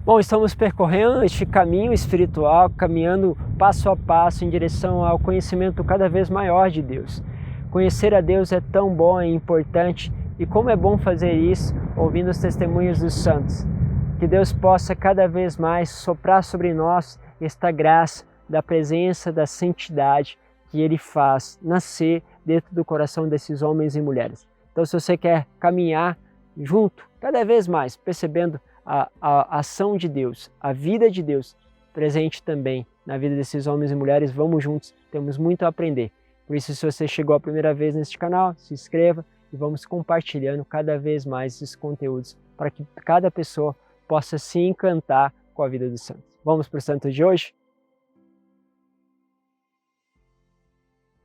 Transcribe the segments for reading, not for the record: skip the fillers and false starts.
Bom, estamos percorrendo este caminho espiritual, caminhando passo a passo em direção ao conhecimento cada vez maior de Deus. Conhecer a Deus é tão bom e importante, e como é bom fazer isso ouvindo os testemunhos dos santos. Que Deus possa cada vez mais soprar sobre nós esta graça da presença, da santidade que Ele faz nascer dentro do coração desses homens e mulheres. Então, se você quer caminhar junto, cada vez mais, percebendo a ação de Deus, a vida de Deus presente também na vida desses homens e mulheres, vamos juntos, temos muito a aprender. Por isso, se você chegou a primeira vez neste canal, se inscreva e vamos compartilhando cada vez mais esses conteúdos para que cada pessoa possa se encantar com a vida dos santos. Vamos para o santo de hoje?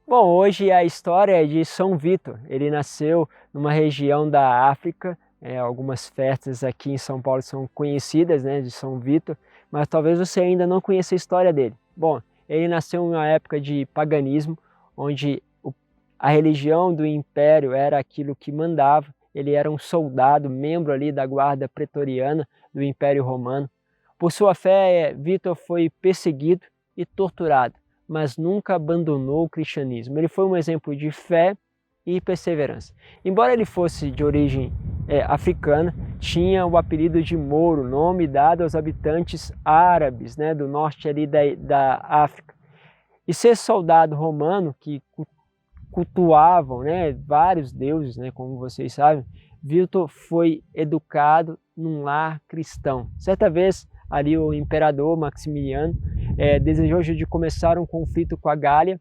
Bom, hoje a história é de São Vítor. Ele nasceu numa região da África. Algumas festas aqui em São Paulo são conhecidas, né, de São Vítor, mas talvez você ainda não conheça a história dele. Bom, ele nasceu em uma época de paganismo, onde a religião do império era aquilo que mandava. Ele era um soldado, membro ali da guarda pretoriana do Império Romano. Por sua fé, Vítor foi perseguido e torturado, mas nunca abandonou o cristianismo. Ele foi um exemplo de fé e perseverança. Embora ele fosse de origem africana, tinha o apelido de Mouro, nome dado aos habitantes árabes, né, do norte ali da África. E ser soldado romano, que cultuavam, né, vários deuses, né, como vocês sabem, Vítor foi educado num lar cristão. Certa vez, ali o imperador Maximiano, desejoso de começar um conflito com a Gália,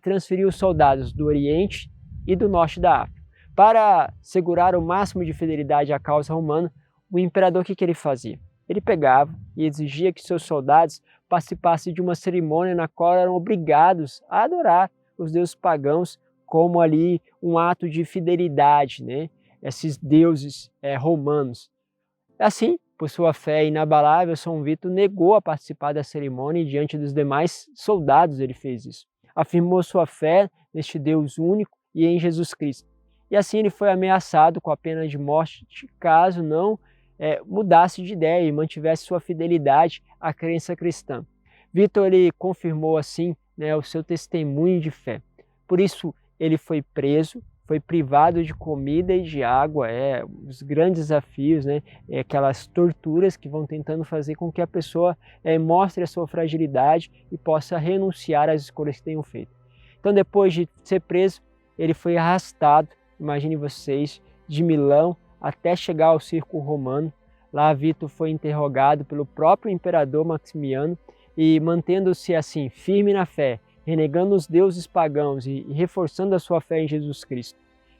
transferiu os soldados do Oriente e do Norte da África. Para segurar o máximo de fidelidade à causa romana, o imperador, o que ele fazia? Ele pegava e exigia que seus soldados participassem de uma cerimônia na qual eram obrigados a adorar os deuses pagãos como ali um ato de fidelidade, né? Esses deuses romanos. Assim, por sua fé inabalável, São Vítor negou a participar da cerimônia e diante dos demais soldados ele fez isso. Afirmou sua fé neste Deus único e em Jesus Cristo. E assim ele foi ameaçado com a pena de morte caso não mudasse de ideia e mantivesse sua fidelidade à crença cristã. Vítor ele confirmou assim, né, o seu testemunho de fé. Por isso ele foi preso, foi privado de comida e de água, os grandes desafios, né, aquelas torturas que vão tentando fazer com que a pessoa mostre a sua fragilidade e possa renunciar às escolhas que tenham feito. Então, depois de ser preso, ele foi arrastado, imagine vocês, de Milão até chegar ao circo romano. Lá Vítor foi interrogado pelo próprio imperador Maximiano e, mantendo-se assim firme na fé, renegando os deuses pagãos e reforçando a sua fé em Jesus Cristo.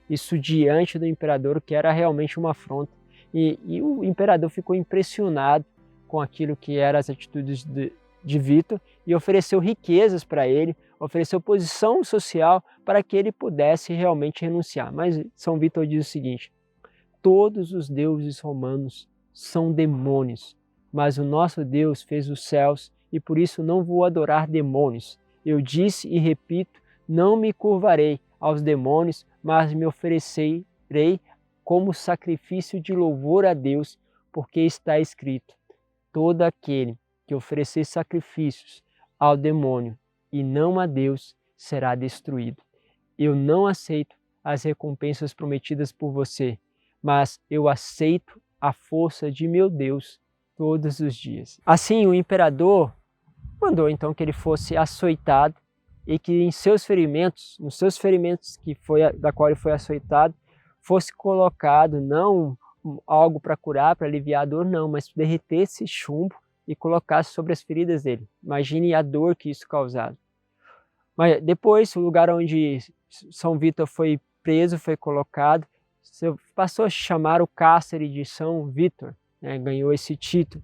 Isso diante do imperador, que era realmente uma afronta. E o imperador ficou impressionado com aquilo que eram as atitudes de Vítor e ofereceu riquezas para ele, ofereceu posição social para que ele pudesse realmente renunciar. Mas São Vítor diz o seguinte: todos os deuses romanos são demônios, mas o nosso Deus fez os céus e por isso não vou adorar demônios. Eu disse e repito, não me curvarei aos demônios, mas me oferecerei como sacrifício de louvor a Deus, porque está escrito: todo aquele que oferecer sacrifícios ao demônio e não a Deus será destruído. Eu não aceito as recompensas prometidas por você, mas eu aceito a força de meu Deus todos os dias. Assim, o imperador mandou então que ele fosse açoitado e que nos seus ferimentos da qual ele foi açoitado, fosse colocado não algo para curar, para aliviar a dor, não, mas derretesse chumbo e colocasse sobre as feridas dele. Imagine a dor que isso causava. Mas depois, o lugar onde São Vítor foi preso, foi colocado, passou a chamar o cárcere de São Vítor, né, ganhou esse título.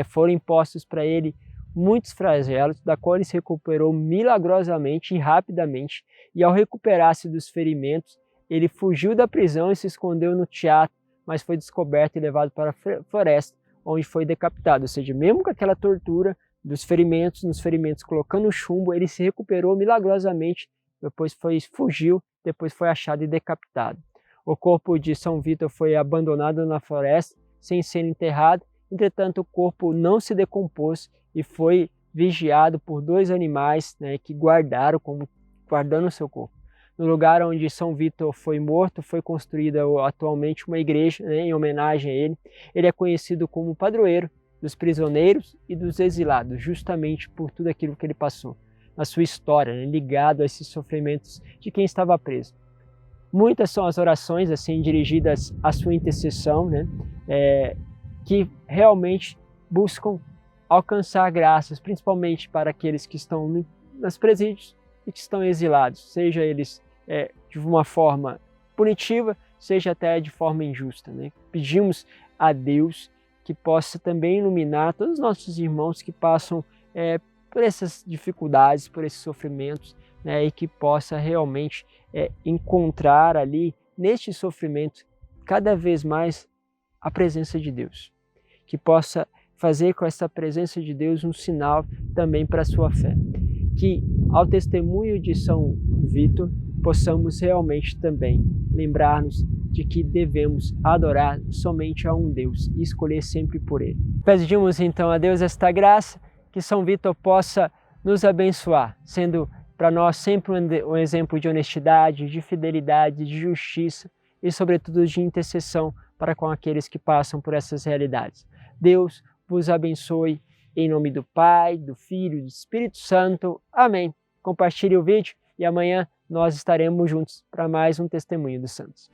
Foram impostos para ele muitos flagelos, da qual ele se recuperou milagrosamente e rapidamente, e ao recuperar-se dos ferimentos, ele fugiu da prisão e se escondeu no teatro, mas foi descoberto e levado para a floresta, onde foi decapitado. Ou seja, mesmo com aquela tortura nos ferimentos colocando chumbo, ele se recuperou milagrosamente, depois fugiu, depois foi achado e decapitado. O corpo de São Vítor foi abandonado na floresta, sem ser enterrado, Entretanto, o corpo não se decompôs e foi vigiado por 2 animais, né, que guardando o seu corpo. No lugar onde São Vítor foi morto, foi construída atualmente uma igreja, né, em homenagem a ele. Ele é conhecido como padroeiro dos prisioneiros e dos exilados, justamente por tudo aquilo que ele passou na sua história, né, ligado a esses sofrimentos de quem estava preso. Muitas são as orações assim dirigidas à sua intercessão, né, que realmente buscam alcançar graças, principalmente para aqueles que estão nos presídios e que estão exilados, seja eles de uma forma punitiva, seja até de forma injusta, né? Pedimos a Deus que possa também iluminar todos os nossos irmãos que passam por essas dificuldades, por esses sofrimentos, né? E que possa realmente encontrar ali, neste sofrimento, cada vez mais a presença de Deus. Que possa fazer com essa presença de Deus um sinal também para a sua fé. Que ao testemunho de São Vítor possamos realmente também lembrar-nos de que devemos adorar somente a um Deus e escolher sempre por Ele. Pedimos então a Deus esta graça, que São Vítor possa nos abençoar, sendo para nós sempre um exemplo de honestidade, de fidelidade, de justiça e sobretudo de intercessão para com aqueles que passam por essas realidades. Deus vos abençoe em nome do Pai, do Filho e do Espírito Santo. Amém. Compartilhe o vídeo e amanhã nós estaremos juntos para mais um Testemunho dos Santos.